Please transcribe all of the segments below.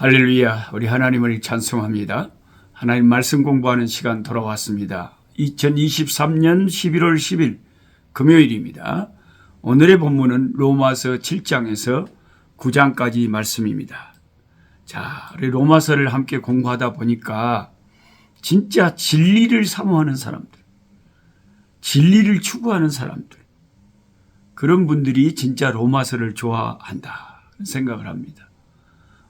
할렐루야, 우리 하나님을 찬송합니다. 하나님 말씀 공부하는 시간 돌아왔습니다. 2023년 11월 10일 금요일입니다. 오늘의 본문은 로마서 7장에서 9장까지 말씀입니다. 자, 우리 로마서를 함께 공부하다 보니까 진짜 진리를 사모하는 사람들, 진리를 추구하는 사람들, 그런 분들이 진짜 로마서를 좋아한다 생각을 합니다.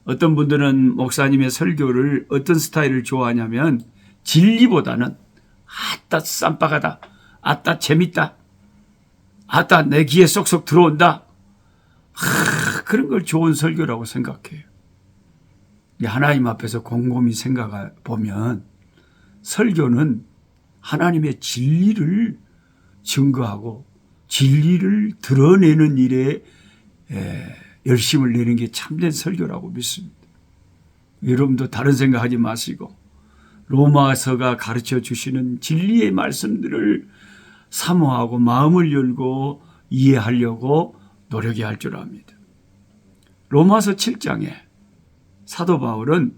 어떤 분들은 목사님의 설교를 어떤 스타일을 좋아하냐면 진리보다는 아따 쌈박하다, 아따 재밌다, 아따 내 귀에 쏙쏙 들어온다, 그런 걸 좋은 설교라고 생각해요. 하나님 앞에서 곰곰이 생각해 보면 설교는 하나님의 진리를 증거하고 진리를 드러내는 일에 열심을 내는 게 참된 설교라고 믿습니다. 여러분도 다른 생각하지 마시고 로마서가 가르쳐 주시는 진리의 말씀들을 사모하고 마음을 열고 이해하려고 노력해야 할 줄 압니다. 로마서 7장에 사도 바울은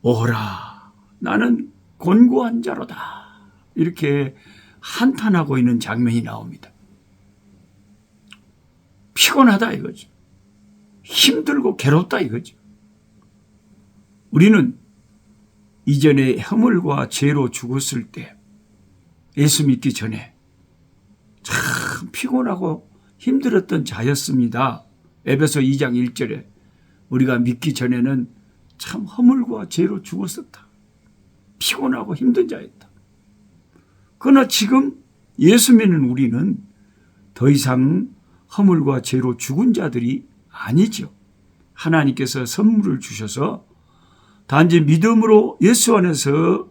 오라 나는 곤고한 자로다 이렇게 한탄하고 있는 장면이 나옵니다. 피곤하다 이거죠. 힘들고 괴롭다 이거죠. 우리는 이전에 허물과 죄로 죽었을 때 예수 믿기 전에 참 피곤하고 힘들었던 자였습니다. 에베소 2장 1절에 우리가 믿기 전에는 참 허물과 죄로 죽었었다. 피곤하고 힘든 자였다. 그러나 지금 예수 믿는 우리는 더 이상 허물과 죄로 죽은 자들이 아니죠. 하나님께서 선물을 주셔서 단지 믿음으로 예수 안에서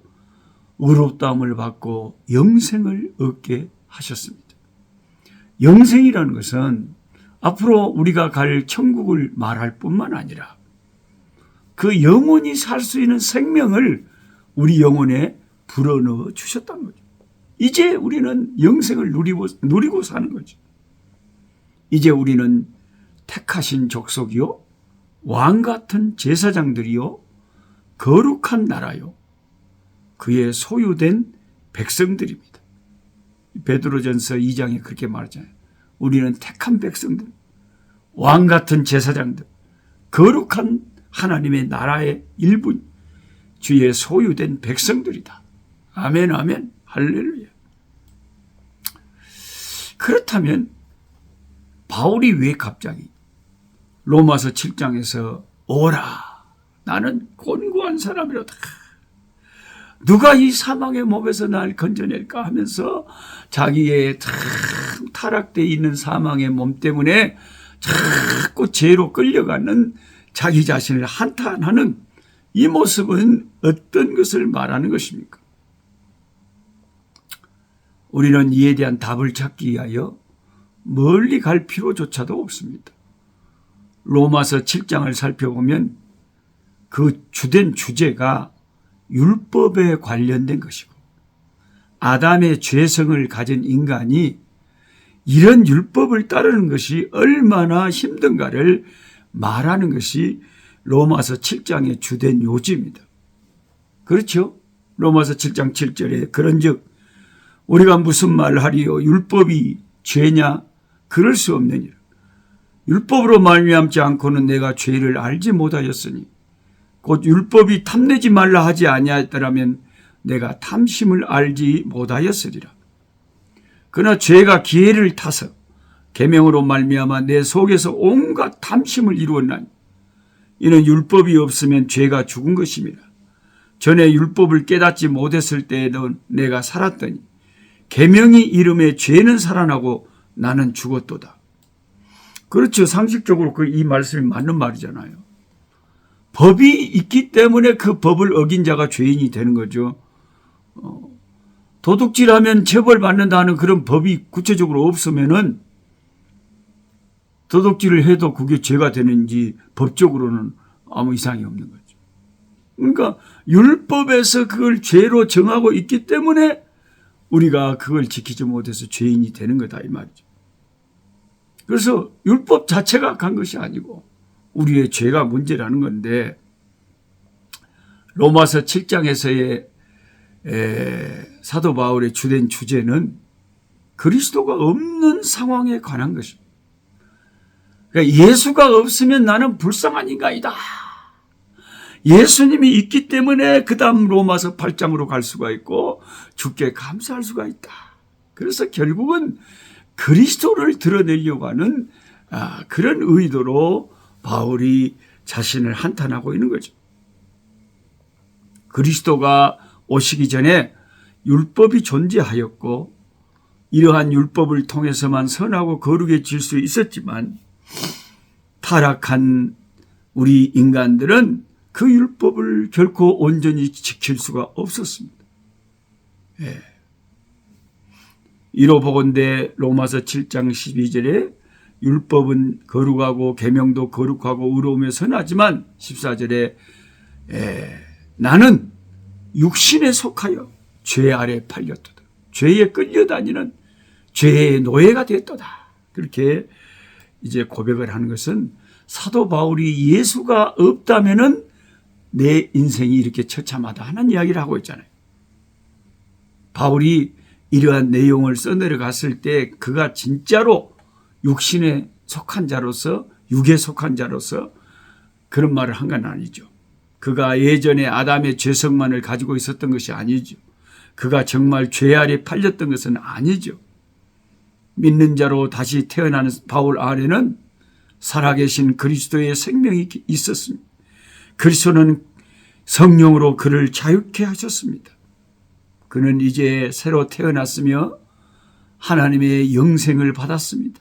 의롭다함을 받고 영생을 얻게 하셨습니다. 영생이라는 것은 앞으로 우리가 갈 천국을 말할 뿐만 아니라 그 영원히 살 수 있는 생명을 우리 영혼에 불어넣어 주셨다는 거죠. 이제 우리는 영생을 누리고 사는 거죠. 이제 우리는 택하신 족속이요 왕 같은 제사장들이요 거룩한 나라요 그의 소유된 백성들입니다. 베드로전서 2장에 그렇게 말하잖아요. 우리는 택한 백성들, 왕 같은 제사장들, 거룩한 하나님의 나라의 일부, 주의 소유된 백성들이다. 아멘, 아멘, 할렐루야. 그렇다면 바울이 왜 갑자기 로마서 7장에서 오라 나는 곤고한 사람이로다, 누가 이 사망의 몸에서 날 건져낼까 하면서 자기의 참 타락되어 있는 사망의 몸 때문에 자꾸 죄로 끌려가는 자기 자신을 한탄하는 이 모습은 어떤 것을 말하는 것입니까? 우리는 이에 대한 답을 찾기 위하여 멀리 갈 필요조차도 없습니다. 로마서 7장을 살펴보면 그 주된 주제가 율법에 관련된 것이고 아담의 죄성을 가진 인간이 이런 율법을 따르는 것이 얼마나 힘든가를 말하는 것이 로마서 7장의 주된 요지입니다. 그렇죠? 로마서 7장 7절에 그런즉 우리가 무슨 말을 하리요 율법이 죄냐 그럴 수 없느니라. 율법으로 말미암지 않고는 내가 죄를 알지 못하였으니 곧 율법이 탐내지 말라 하지 아니하였더라면 내가 탐심을 알지 못하였으리라. 그러나 죄가 기회를 타서 계명으로 말미암아 내 속에서 온갖 탐심을 이루었나니 이는 율법이 없으면 죄가 죽은 것임이라. 전에 율법을 깨닫지 못했을 때에도 내가 살았더니 계명이 이름에 죄는 살아나고 나는 죽었도다. 그렇죠. 상식적으로 이 말씀이 맞는 말이잖아요. 법이 있기 때문에 그 법을 어긴 자가 죄인이 되는 거죠. 도둑질하면 처벌받는다는 그런 법이 구체적으로 없으면은 도둑질을 해도 그게 죄가 되는지 법적으로는 아무 이상이 없는 거죠. 그러니까 율법에서 그걸 죄로 정하고 있기 때문에 우리가 그걸 지키지 못해서 죄인이 되는 거다 이 말이죠. 그래서 율법 자체가 간 것이 아니고 우리의 죄가 문제라는 건데 로마서 7장에서의 사도 바울의 주된 주제는 그리스도가 없는 상황에 관한 것입니다. 그러니까 예수가 없으면 나는 불쌍한 인간이다. 예수님이 있기 때문에 그 다음 로마서 8장으로 갈 수가 있고 주께 감사할 수가 있다. 그래서 결국은 그리스도를 드러내려고 하는 그런 의도로 바울이 자신을 한탄하고 있는 거죠. 그리스도가 오시기 전에 율법이 존재하였고 이러한 율법을 통해서만 선하고 거룩해질 수 있었지만 타락한 우리 인간들은 그 율법을 결코 온전히 지킬 수가 없었습니다. 이로 보건대 로마서 7장 12절에 율법은 거룩하고 계명도 거룩하고 의로우며 선하지만 14절에 나는 육신에 속하여 죄 아래 팔렸도다. 죄에 끌려다니는 죄의 노예가 됐도다. 그렇게 이제 고백을 하는 것은 사도 바울이 예수가 없다면은 내 인생이 이렇게 처참하다 하는 이야기를 하고 있잖아요. 바울이 이러한 내용을 써내려갔을 때 그가 진짜로 육신에 속한 자로서 육에 속한 자로서 그런 말을 한 건 아니죠. 그가 예전에 아담의 죄성만을 가지고 있었던 것이 아니죠. 그가 정말 죄 아래 팔렸던 것은 아니죠. 믿는 자로 다시 태어나는 바울 안에는 살아계신 그리스도의 생명이 있었습니다. 그리스도는 성령으로 그를 자유케 하셨습니다. 그는 이제 새로 태어났으며 하나님의 영생을 받았습니다.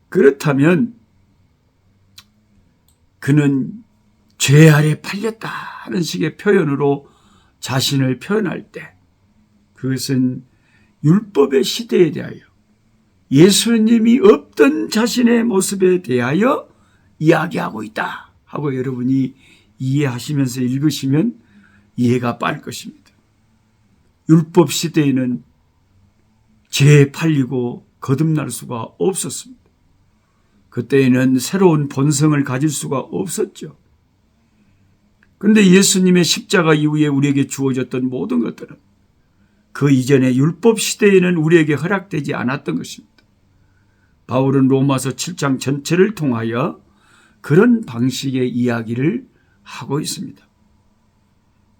그렇다면 그는 죄 아래 팔렸다 하는 식의 표현으로 자신을 표현할 때 그것은 율법의 시대에 대하여 예수님이 없던 자신의 모습에 대하여 이야기하고 있다 하고 여러분이 이해하시면서 읽으시면 이해가 빠를 것입니다. 율법 시대에는 죄에 팔리고 거듭날 수가 없었습니다. 그때에는 새로운 본성을 가질 수가 없었죠. 그런데 예수님의 십자가 이후에 우리에게 주어졌던 모든 것들은 그 이전의 율법 시대에는 우리에게 허락되지 않았던 것입니다. 바울은 로마서 7장 전체를 통하여 그런 방식의 이야기를 하고 있습니다.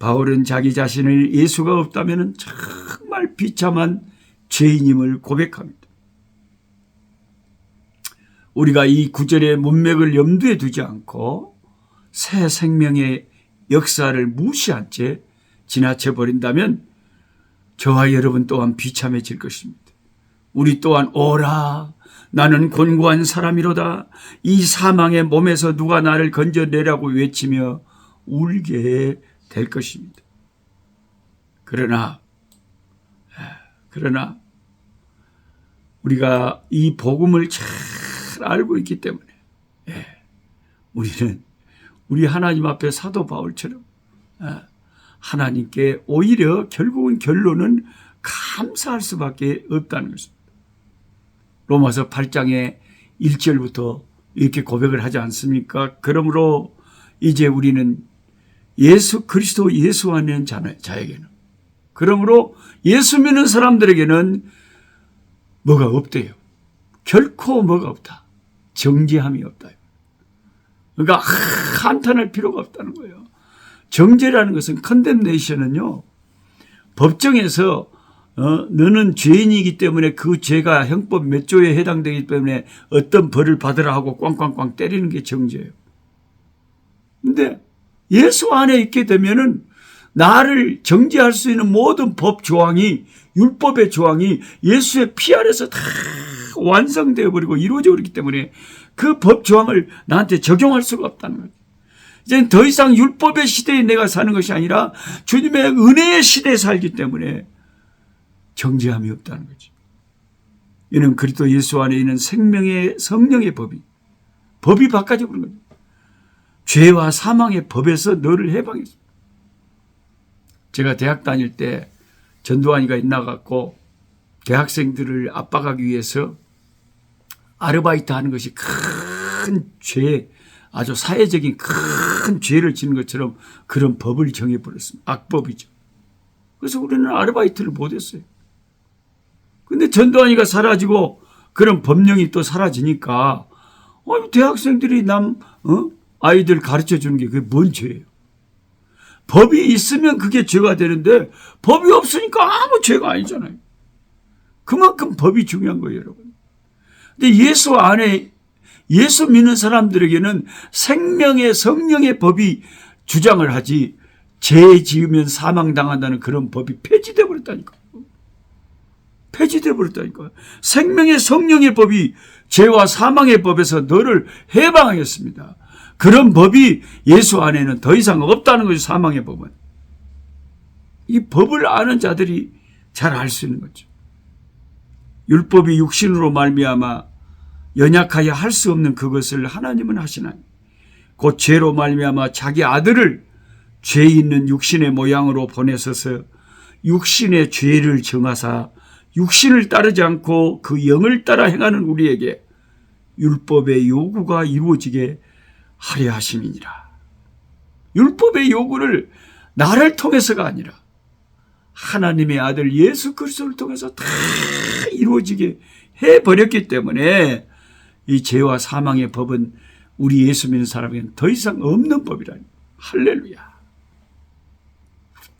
바울은 자기 자신을 예수가 없다면 정말 비참한 죄인임을 고백합니다. 우리가 이 구절의 문맥을 염두에 두지 않고 새 생명의 역사를 무시한 채 지나쳐 버린다면 저와 여러분 또한 비참해질 것입니다. 우리 또한 오라 나는 곤고한 사람이로다 이 사망의 몸에서 누가 나를 건져내라고 외치며 울게 될 것입니다. 그러나 우리가 이 복음을 잘 알고 있기 때문에 우리는 우리 하나님 앞에 사도 바울처럼 하나님께 오히려 결국은 결론은 감사할 수밖에 없다는 것입니다. 로마서 8장의 1절부터 이렇게 고백을 하지 않습니까? 그러므로 이제 우리는 예수 그리스도 예수 안에 자에게는 그러므로 예수 믿는 사람들에게는 뭐가 없대요. 결코 뭐가 없다. 정죄함이 없다. 그러니까 한탄할 필요가 없다는 거예요. 정죄라는 것은 컨뎀네이션은요. 법정에서 너는 죄인이기 때문에 그 죄가 형법 몇 조에 해당되기 때문에 어떤 벌을 받으라 하고 꽝꽝꽝 때리는 게 정죄예요. 그런데 예수 안에 있게 되면은 나를 정죄할 수 있는 모든 법 조항이 율법의 조항이 예수의 피 아래서 다 완성되어 버리고 이루어져 버리기 때문에 그 법 조항을 나한테 적용할 수가 없다는 거죠. 이제 더 이상 율법의 시대에 내가 사는 것이 아니라 주님의 은혜의 시대에 살기 때문에 정죄함이 없다는 거죠. 이는 그리스도 예수 안에 있는 생명의 성령의 법이 바꿔져 버린 거죠. 죄와 사망의 법에서 너를 해방했습니다. 제가 대학 다닐 때 전두환이가 있나갖고 대학생들을 압박하기 위해서 아르바이트 하는 것이 큰 죄, 아주 사회적인 큰 죄를 지는 것처럼 그런 법을 정해버렸습니다. 악법이죠. 그래서 우리는 아르바이트를 못했어요. 근데 전두환이가 사라지고 그런 법령이 또 사라지니까 대학생들이 아이들 가르쳐 주는 게 그게 뭔 죄예요? 법이 있으면 그게 죄가 되는데 법이 없으니까 아무 죄가 아니잖아요. 그만큼 법이 중요한 거예요, 여러분. 근데 예수 안에 예수 믿는 사람들에게는 생명의 성령의 법이 주장을 하지 죄 지으면 사망당한다는 그런 법이 폐지되어 버렸다니까요. 폐지되어 버렸다니까요. 생명의 성령의 법이 죄와 사망의 법에서 너를 해방하겠습니다. 그런 법이 예수 안에는 더 이상 없다는 것이 사망의 법은. 이 법을 아는 자들이 잘 알 수 있는 거죠. 율법이 육신으로 말미암아 연약하여 할 수 없는 그것을 하나님은 하시나니 곧 죄로 말미암아 자기 아들을 죄 있는 육신의 모양으로 보내셔서 육신의 죄를 정하사 육신을 따르지 않고 그 영을 따라 행하는 우리에게 율법의 요구가 이루어지게 하려 하심이니라. 율법의 요구를 나를 통해서가 아니라 하나님의 아들 예수 그리스도를 통해서 다 이루어지게 해버렸기 때문에 이 죄와 사망의 법은 우리 예수 믿는 사람에게는 더 이상 없는 법이라니. 할렐루야.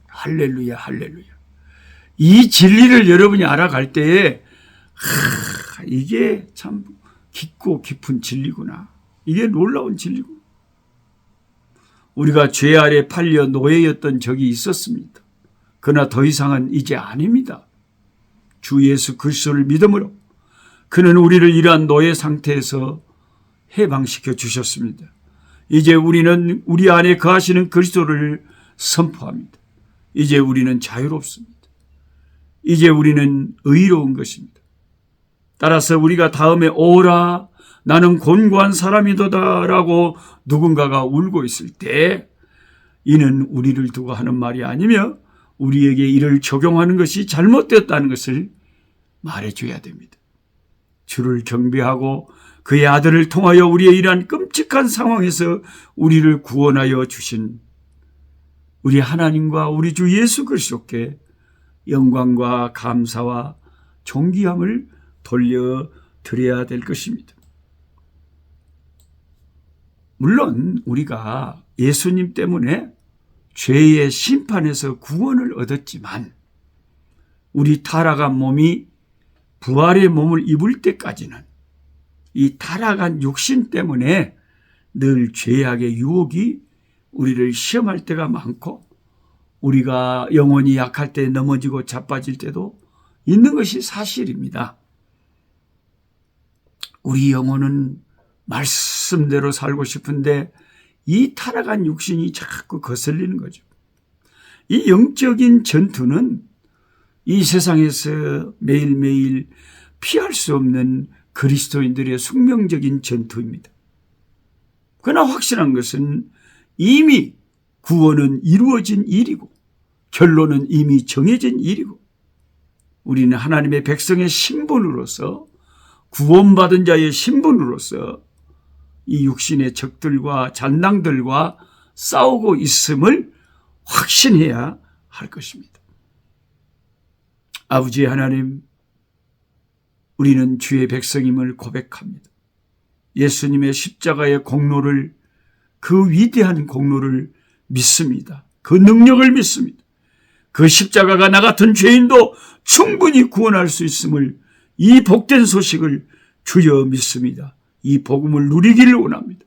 할렐루야, 할렐루야. 이 진리를 여러분이 알아갈 때에 이게 참 깊고 깊은 진리구나. 이게 놀라운 진리구나. 우리가 죄 아래 팔려 노예였던 적이 있었습니다. 그러나 더 이상은 이제 아닙니다. 주 예수 그리스도를 믿음으로 그는 우리를 이러한 노예 상태에서 해방시켜 주셨습니다. 이제 우리는 우리 안에 거하시는 그리스도를 선포합니다. 이제 우리는 자유롭습니다. 이제 우리는 의로운 것입니다. 따라서 우리가 다음에 오라 나는 곤고한 사람이도다 라고 누군가가 울고 있을 때 이는 우리를 두고 하는 말이 아니며 우리에게 이를 적용하는 것이 잘못되었다는 것을 말해줘야 됩니다. 주를 경배하고 그의 아들을 통하여 우리의 이러한 끔찍한 상황에서 우리를 구원하여 주신 우리 하나님과 우리 주 예수 그리스도께 영광과 감사와 존귀함을 돌려드려야 될 것입니다. 물론 우리가 예수님 때문에 죄의 심판에서 구원을 얻었지만 우리 타락한 몸이 부활의 몸을 입을 때까지는 이 타락한 육신 때문에 늘 죄악의 유혹이 우리를 시험할 때가 많고 우리가 영혼이 약할 때 넘어지고 자빠질 때도 있는 것이 사실입니다. 우리 영혼은 말씀대로 살고 싶은데 이 타락한 육신이 자꾸 거슬리는 거죠. 이 영적인 전투는 이 세상에서 매일매일 피할 수 없는 그리스도인들의 숙명적인 전투입니다. 그러나 확실한 것은 이미 구원은 이루어진 일이고 결론은 이미 정해진 일이고 우리는 하나님의 백성의 신분으로서 구원받은 자의 신분으로서 이 육신의 적들과 잔당들과 싸우고 있음을 확신해야 할 것입니다. 아버지 하나님, 우리는 주의 백성임을 고백합니다. 예수님의 십자가의 공로를, 그 위대한 공로를 믿습니다. 그 능력을 믿습니다. 그 십자가가 나 같은 죄인도 충분히 구원할 수 있음을, 이 복된 소식을 주여 믿습니다. 이 복음을 누리기를 원합니다.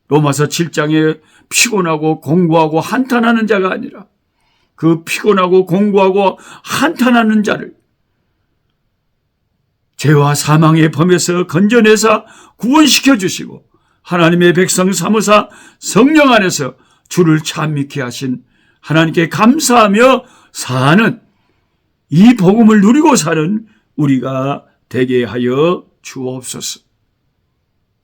로마서 7장에 피곤하고 공고하고 한탄하는 자가 아니라 그 피곤하고 공고하고 한탄하는 자를 죄와 사망의 범에서 건져내사 구원시켜 주시고 하나님의 백성 삼으사 성령 안에서 주를 찬미케 하신 하나님께 감사하며 사는 이 복음을 누리고 사는 우리가 되게 하여 주옵소서.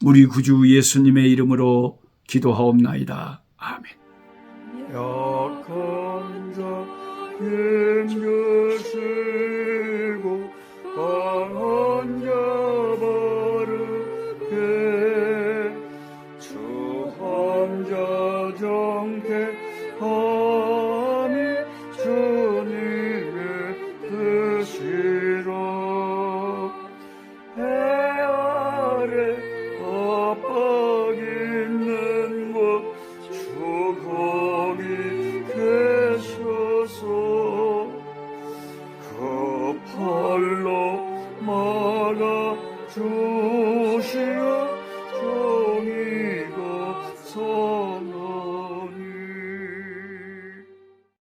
우리 구주 예수님의 이름으로 기도하옵나이다. 아멘. 약한 자 힘쓰고 강한 자 바르게 주 경쾌함이 주님의 뜻이라. 해 아래 압박 있는 곳 주 거기 계셔서 그 팔로 막아 주시어